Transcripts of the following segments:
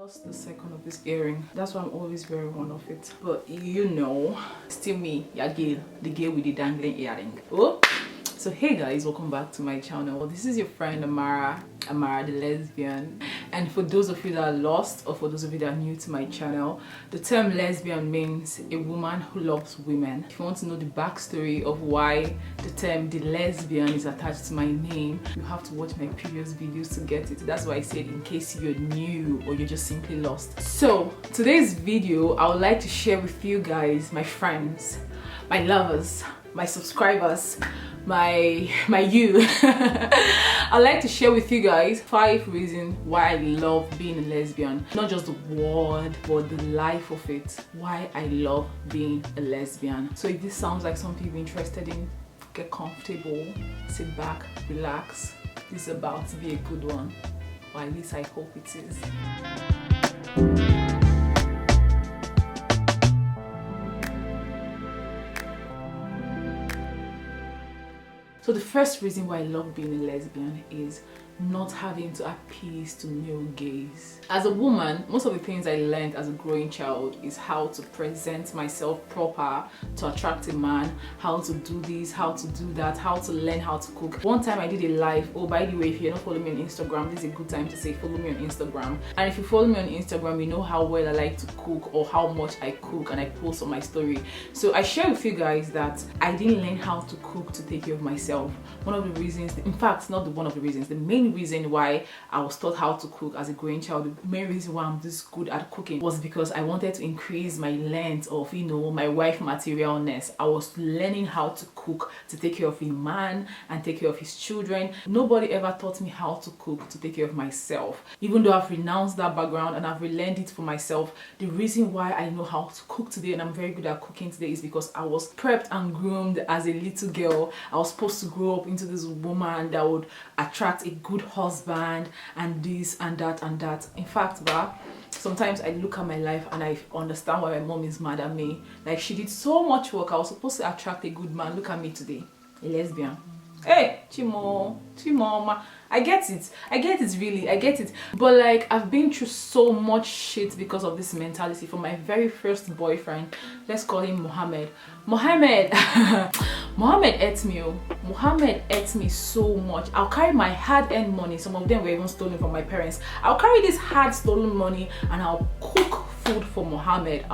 lost the second of this earring. That's why I'm always wearing one of it. But you know, still me, your girl, the girl with the dangling earring. Oh, so hey guys, welcome back to my channel. This is your friend Amara the lesbian. And for those of you that are lost, or for those of you that are new to my channel, the term lesbian means a woman who loves women. If you want to know the backstory of why the term the lesbian is attached to my name, you have to watch my previous videos to get it. That's why I said in case you're new or you're just simply lost. So today's video, I would like to share with you guys, my friends, my lovers, my subscribers, my you. I'd like to share with you guys 5 reasons why I love being a lesbian. Not just the word, but the life of it. Why I love being a lesbian. So if this sounds like something you're interested in, get comfortable, sit back, relax. This is about to be a good one. Or at least I hope it is. So the first reason why I love being a lesbian is not having to appease to male gaze. As a woman, most of the things I learned as a growing child is how to present myself proper to attract a man, how to do this, how to do that, how to learn how to cook. One time I did a live. Oh, by the way, if you're not following me on Instagram, this is a good time to say follow me on Instagram. And if you follow me on Instagram, you know how well I like to cook or how much I cook, and I post on my story. So I share with you guys that I didn't learn how to cook to take care of myself. One of the reasons, in fact, not one of the reasons, the main reason why I was taught how to cook as a growing child, the main reason why I'm this good at cooking was because I wanted to increase my length of, you know, my wife materialness. I was learning how to cook to take care of a man and take care of his children. Nobody ever taught me how to cook to take care of myself. Even though I've renounced that background and I've relearned it for myself, the reason why I know how to cook today and I'm very good at cooking today is because I was prepped and groomed as a little girl. I was supposed to grow up into this woman that would attract a good husband and this and that and that. In fact, sometimes I look at my life and I understand why my mom is mad at me. Like, she did so much work. I was supposed to attract a good man. Look at me today, a lesbian. Hey, Chimo, ma. I get it really, I get it. But like, I've been through so much shit because of this mentality. From my very first boyfriend, let's call him Mohammed. Mohammed ate me. Mohammed ate me so much. I'll carry my hard-earned money. Some of them were even stolen from my parents. I'll carry this hard stolen money and I'll cook food for Mohammed.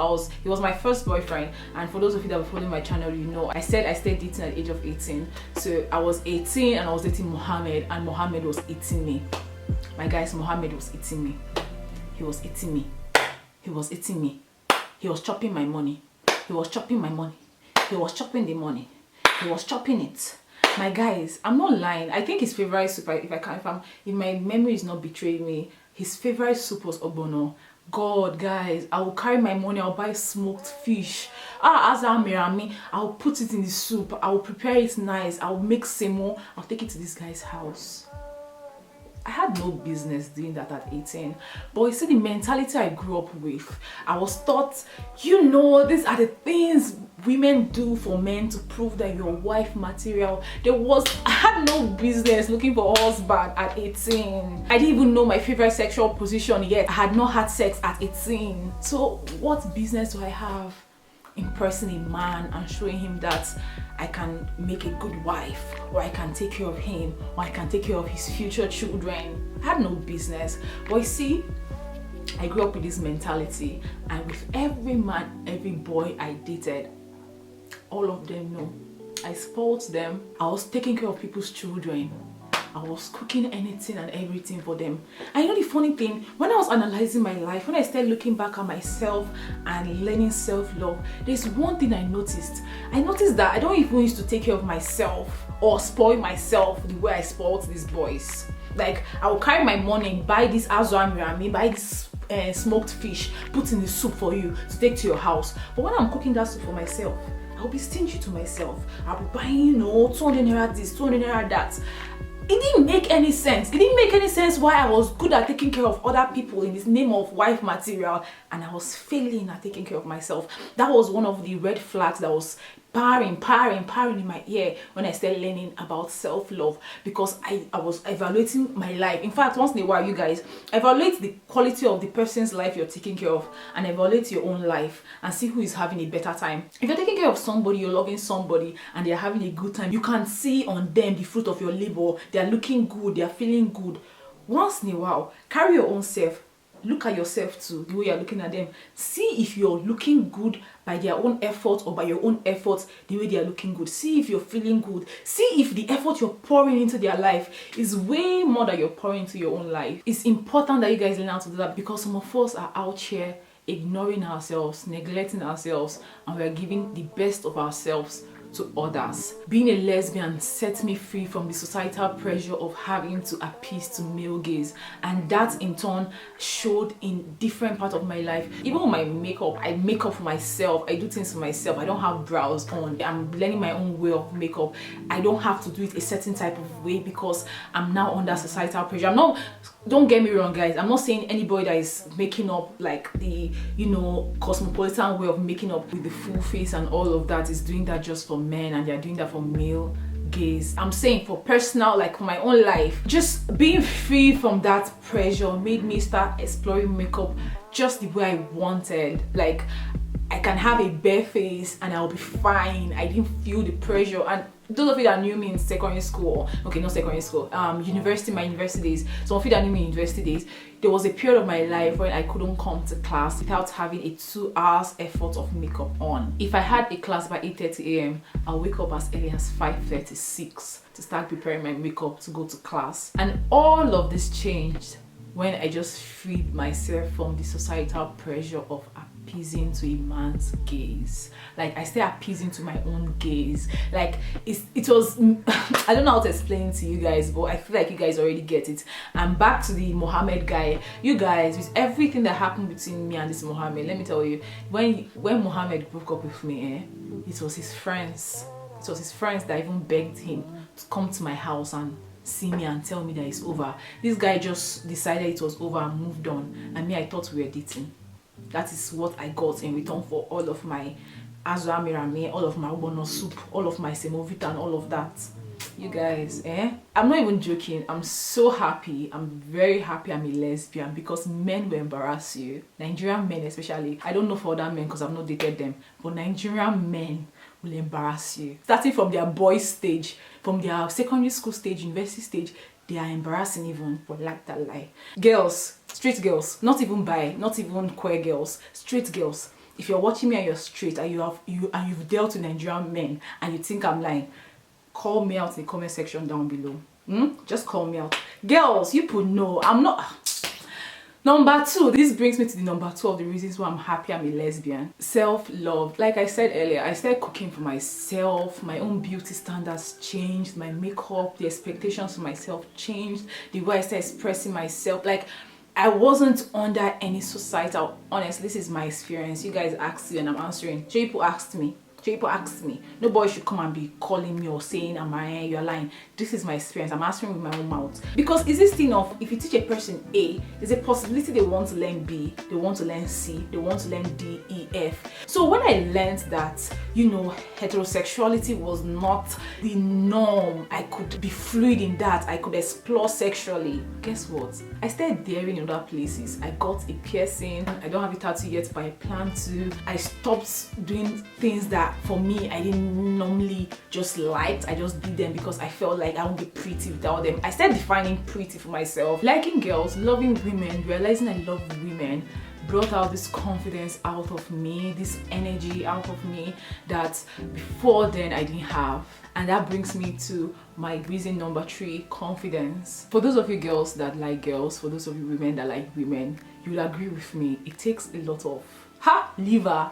He was my first boyfriend, and for those of you that were following my channel, you know I said I started dating at the age of 18. So I was 18 and I was dating Mohammed, and Mohammed was eating me. My guys, Mohammed was eating me. He was eating me. He was eating me. He was chopping my money. He was chopping my money. He was chopping the money. He was chopping it. My guys, I'm not lying. I think his favorite soup, if my memory is not betraying me, his favorite soup was ogbono. God, guys, I will carry my money, I'll buy smoked fish. I'll put it in the soup, I'll prepare it nice, I'll make semo, I'll take it to this guy's house. I had no business doing that at 18. But you see, the mentality I grew up with, I was taught, you know, these are the things women do for men to prove that you're wife material. I had no business looking for a husband at 18. I didn't even know my favorite sexual position yet. I had not had sex at 18. So what business do I have impressing a man and showing him that I can make a good wife, or I can take care of him, or I can take care of his future children? I had no business. But you see, I grew up with this mentality, and with every man, every boy I dated, all of them know I spoiled them. I was taking care of people's children. I was cooking anything and everything for them. And you know the funny thing, when I was analyzing my life, when I started looking back at myself and learning self-love, there's one thing I noticed. I noticed that I don't even used to take care of myself or spoil myself the way I spoiled these boys. Like, I will carry my money, buy this azwami, buy this smoked fish, put in the soup for you to take to your house. But when I'm cooking that soup for myself, I'll be stingy to myself. I'll be buying, you know, 200 naira this, 200 naira that. It didn't make any sense. It didn't make any sense why I was good at taking care of other people in this name of wife material, and I was failing at taking care of myself. That was one of the red flags that was powering in my ear when I started learning about self-love, because I was evaluating my life. In fact, once in a while, you guys, evaluate the quality of the person's life you're taking care of and evaluate your own life and see who is having a better time. If you're taking care of somebody, you're loving somebody, and they're having a good time, you can see on them the fruit of your labor. They're looking good, they're feeling good. Once in a while, carry your own self. Look at yourself too, the way you're looking at them. See if you're looking good by their own effort or by your own efforts, the way they are looking good. See if you're feeling good. See if the effort you're pouring into their life is way more than you're pouring into your own life. It's important that you guys learn how to do that, because some of us are out here ignoring ourselves, neglecting ourselves, and we're giving the best of ourselves to others. Being a lesbian set me free from the societal pressure of having to appease to male gaze, and that in turn showed in different parts of my life. Even with my makeup, I make up for myself, I do things for myself. I don't have brows on, I'm learning my own way of makeup. I don't have to do it a certain type of way because I'm now under societal pressure. Don't get me wrong, guys, I'm not saying anybody that is making up like the, you know, cosmopolitan way of making up with the full face and all of that is doing that just for men and they're doing that for male gaze. I'm saying for personal, like for my own life, just being free from that pressure made me start exploring makeup just the way I wanted. Like, I can have a bare face and I'll be fine. I didn't feel the pressure. And those of you that knew me in secondary school, okay, not secondary school, university, my university days, some of you that knew me in university days, there was a period of my life when I couldn't come to class without having a 2 hours effort of makeup on. If I had a class by 8:30 a.m, I'll wake up as early as 5:36 to start preparing my makeup to go to class. And all of this changed when I just freed myself from the societal pressure of appeasing to a man's gaze. Like, I started appeasing to my own gaze. Like, it was I don't know how to explain it to you guys, but I feel like you guys already get it. And back to the Mohammed guy, you guys, with everything that happened between me and this Mohammed, let me tell you, when Mohammed broke up with me, it was his friends. It was his friends that even begged him to come to my house and see me and tell me that it's over. This guy just decided it was over and moved on, and me, I thought we were dating. That is what I got in return for all of my azwa mirame, all of my obono soup, all of my semovita and all of that. You guys, I'm not even joking. I'm so happy. I'm very happy I'm a lesbian, because men will embarrass you. Nigerian men especially. I don't know for other men because I've not dated them, but Nigerian men will embarrass you. Starting from their boys stage, from their secondary school stage, university stage, they are embarrassing even for like that lie. Girls, straight girls, not even bi, not even queer girls, straight girls. If you're watching me and you're straight and you've dealt with Nigerian men and you think I'm lying, call me out in the comment section down below. Just call me out. Girls, you put no, I'm not. Number 2, this brings me to the number 2 of the reasons why I'm happy I'm a lesbian. Self-love. Like I said earlier, I started cooking for myself. My own beauty standards changed. My makeup, the expectations for myself changed. The way I started expressing myself. Like, I wasn't under any societal. Honestly, this is my experience. You guys asked you and I'm answering. People asked me. Nobody should come and be calling me or saying, you're lying. This is my experience. I'm answering with my own mouth. Because is this thing of, if you teach a person A, there's a possibility they want to learn B, they want to learn C, they want to learn D, E, F. So when I learned that, you know, heterosexuality was not the norm, I could be fluid in that, I could explore sexually. Guess what? I started daring in other places. I got a piercing. I don't have a tattoo yet, but I plan to. I stopped doing things that for me I didn't normally just like. I just did them because I felt like I won't be pretty without them. I started defining pretty for myself. Liking girls, loving women, realizing I love women brought out this confidence out of me, this energy out of me that before then I didn't have. And that brings me to my reason number 3, confidence. For those of you girls that like girls, for those of you women that like women, you'll agree with me, it takes a lot of liver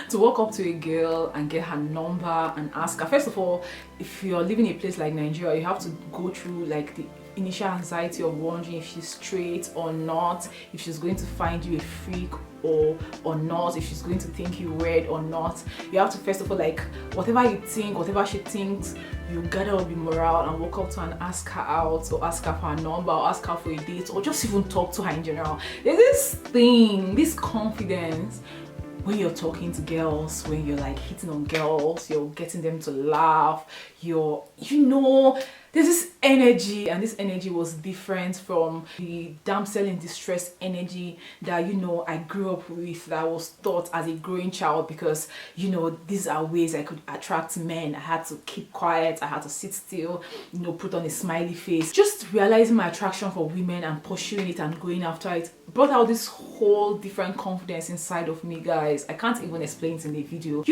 to walk up to a girl and get her number and ask her. First of all, if you're living in a place like Nigeria, you have to go through like the initial anxiety of wondering if she's straight or not, if she's going to find you a freak or not, if she's going to think you weird or not. You have to first of all, like, whatever you think, whatever she thinks, you gather up the morale and walk up to her and ask her out, or ask her for her number, or ask her for a date, or just even talk to her in general. There's this thing, this confidence when you're talking to girls, when you're like hitting on girls, you're getting them to laugh, there's this energy, and this energy was different from the damsel in distress energy that I grew up with, that I was taught as a growing child, because these are ways I could attract men. I had to keep quiet, I had to sit still, put on a smiley face. Just realizing my attraction for women and pursuing it and going after it brought out this whole different confidence inside of me, guys. I can't even explain it in the video.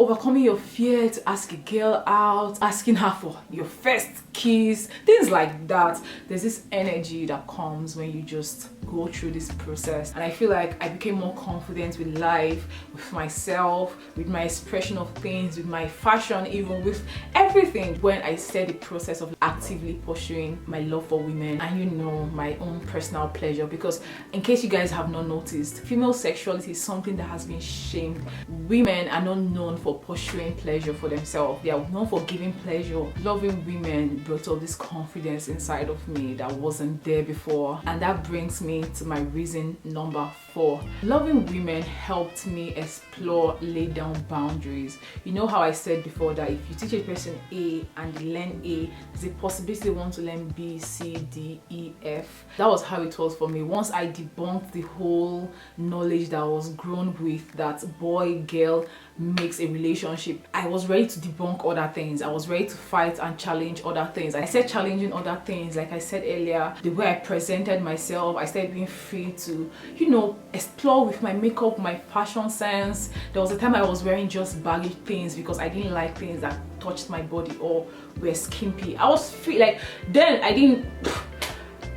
Overcoming your fear to ask a girl out, asking her for your first kiss, things like that. There's this energy that comes when you just go through this process, and I feel like I became more confident with life, with myself, with my expression of things, with my fashion, even with everything, when I started the process of actively pursuing my love for women and my own personal pleasure. Because in case you guys have not noticed, female sexuality is something that has been shamed. Women are not known for pursuing pleasure for themselves. They are known for giving pleasure. Loving women brought up this confidence inside of me that wasn't there before, and that brings me to my reason number 4. Loving women helped me explore, lay down boundaries. You know how I said before that if you teach a person A and they learn A, there's a possibility they want to learn B, C, D, E, F. That was how it was for me. Once I debunked the whole knowledge that I was grown with, that boy girl makes a relationship, I was ready to debunk other things. I was ready to fight and challenge other things. I said challenging other things, like I said earlier, the way I presented myself. I started being free to explore with my makeup, my fashion sense. There was a time I was wearing just baggy things because I didn't like things that touched my body or were skimpy. I was free. Like then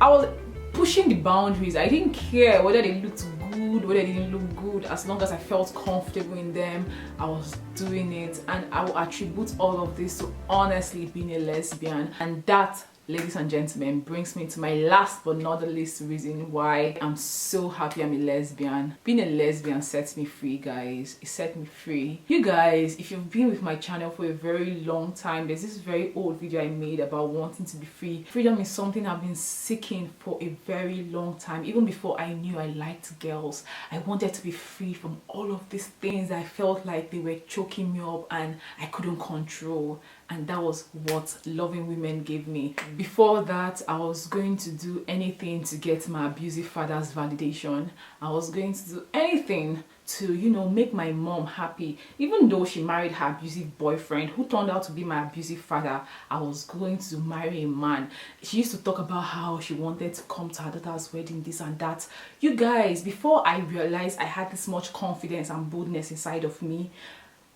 I was pushing the boundaries. I didn't care whether they looked good, whether they didn't look good. As long as I felt comfortable in them, I was doing it. And I will attribute all of this to honestly being a lesbian. And that, ladies and gentlemen, brings me to my last but not the least reason why I'm so happy I'm a lesbian. Being a lesbian sets me free, guys. It set me free. You guys, if you've been with my channel for a very long time, there's this very old video I made about wanting to be free. Freedom is something I've been seeking for a very long time. Even before I knew I liked girls, I wanted to be free from all of these things that I felt like they were choking me up and I couldn't control. And that was what loving women gave me. Before that, I was going to do anything to get my abusive father's validation. I was going to do anything to, make my mom happy. Even though she married her abusive boyfriend, who turned out to be my abusive father, I was going to marry a man. She used to talk about how she wanted to come to her daughter's wedding, this and that. You guys, before I realized I had this much confidence and boldness inside of me,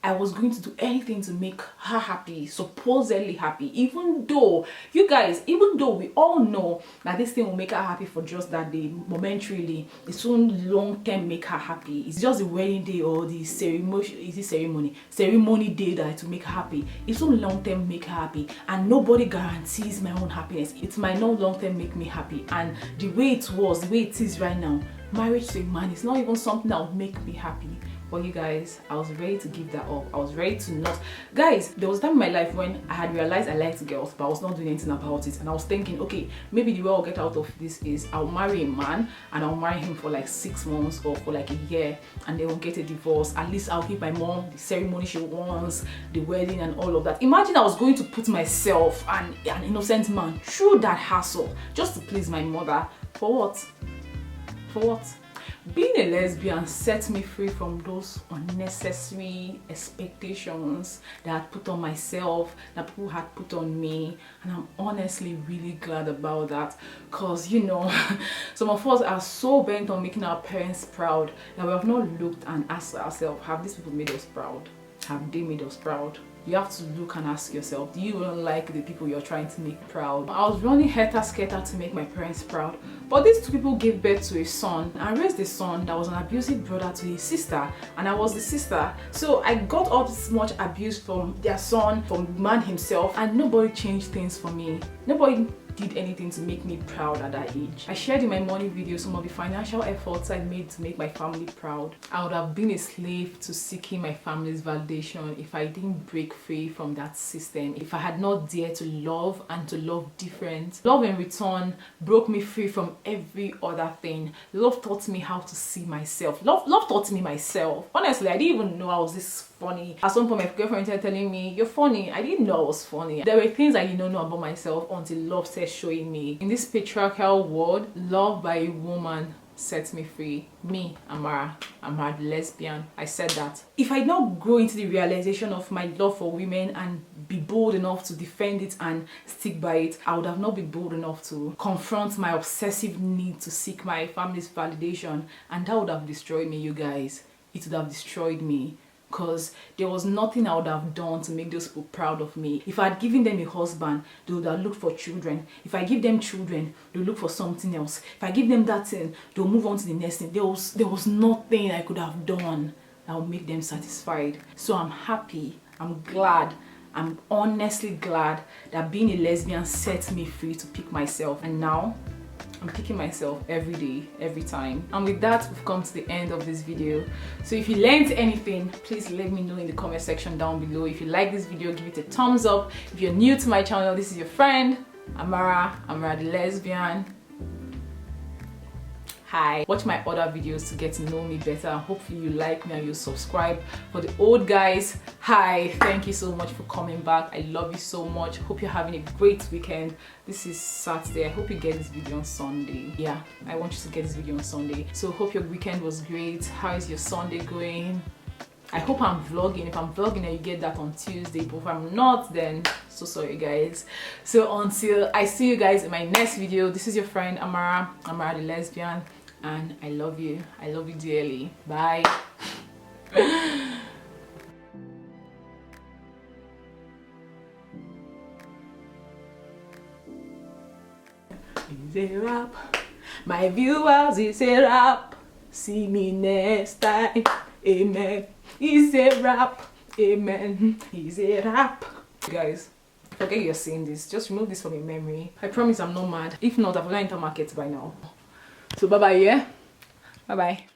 I was going to do anything to make her happy, supposedly happy, even though we all know that this thing will make her happy for just that day, momentarily. It won't long term make her happy. It's just the wedding day or the ceremony day that will make her happy. It won't long term make her happy, and nobody guarantees my own happiness. It might not long term make me happy, and the way it is right now, marriage to a man is not even something that would make me happy. But you guys, I was ready to give that up. I was ready to not. Guys, there was a time in my life when I had realized I liked girls, but I was not doing anything about it. And I was thinking, okay, maybe the way I'll get out of this is I'll marry a man and I'll marry him for like 6 months or for like a year, and then we'll get a divorce. At least I'll give my mom the ceremony she wants, the wedding and all of that. Imagine I was going to put myself and an innocent man through that hassle just to please my mother. For what? For what? Being a lesbian set me free from those unnecessary expectations that I had put on myself, that people had put on me, and I'm honestly really glad about that, because some of us are so bent on making our parents proud that we have not looked and asked ourselves, have these people made us proud? Have they made us proud? You have to look and ask yourself, do you even like the people you're trying to make proud? I was running helter-skelter to make my parents proud, but these 2 people gave birth to a son and raised a son that was an abusive brother to his sister, and I was the sister. So I got all this much abuse from their son, from the man himself, and nobody changed things for me. Nobody did anything to make me proud at that age. I shared in my morning video some of the financial efforts I made to make my family proud. I would have been a slave to seeking my family's validation if I didn't break free from that system, if I had not dared to love and to love different. Love in return broke me free from every other thing. Love taught me how to see myself. Love taught me myself. Honestly, I didn't even know I was this funny. At some point my girlfriend started telling me, "You're funny." I didn't know I was funny. There were things I did not know about myself until love started showing me. In this patriarchal world, love by a woman sets me free. Me, Amara the lesbian. I said that. If I did not grow into the realization of my love for women and be bold enough to defend it and stick by it, I would have not been bold enough to confront my obsessive need to seek my family's validation, and that would have destroyed me, you guys. It would have destroyed me. Because there was nothing I would have done to make those people proud of me. If I had given them a husband, they would have looked for children. If I give them children, they'll look for something else. If I give them that thing, they'll move on to the next thing. There was nothing I could have done that would make them satisfied. So I'm happy, I'm glad, I'm honestly glad that being a lesbian set me free to pick myself. And now, I'm picking myself every day, every time. And with that, we've come to the end of this video. So if you learned anything, please let me know in the comment section down below. If you like this video, give it a thumbs up. If you're new to my channel, this is your friend, Amara the lesbian. Hi. Watch my other videos to get to know me better. Hopefully you like me and you subscribe. For the old guys, hi, thank you so much for coming back. I love you so much. Hope you're having a great weekend. This is Saturday. I hope you get this video on Sunday. Yeah, I want you to get this video on Sunday. So hope your weekend was great. How is your Sunday going? I hope I'm vlogging. If I'm vlogging and you get that on Tuesday, but if I'm not, then so sorry guys. So until I see you guys in my next video, this is your friend Amara the lesbian, and I love you dearly. Bye. It's a wrap. My viewers, it's a wrap. See me next time. Amen. It's a wrap. Amen. It's a wrap. Guys, forget you're saying this. Just remove this from your memory. I promise I'm not mad. If not, I've learned to market by now. So bye bye, yeah? Bye bye.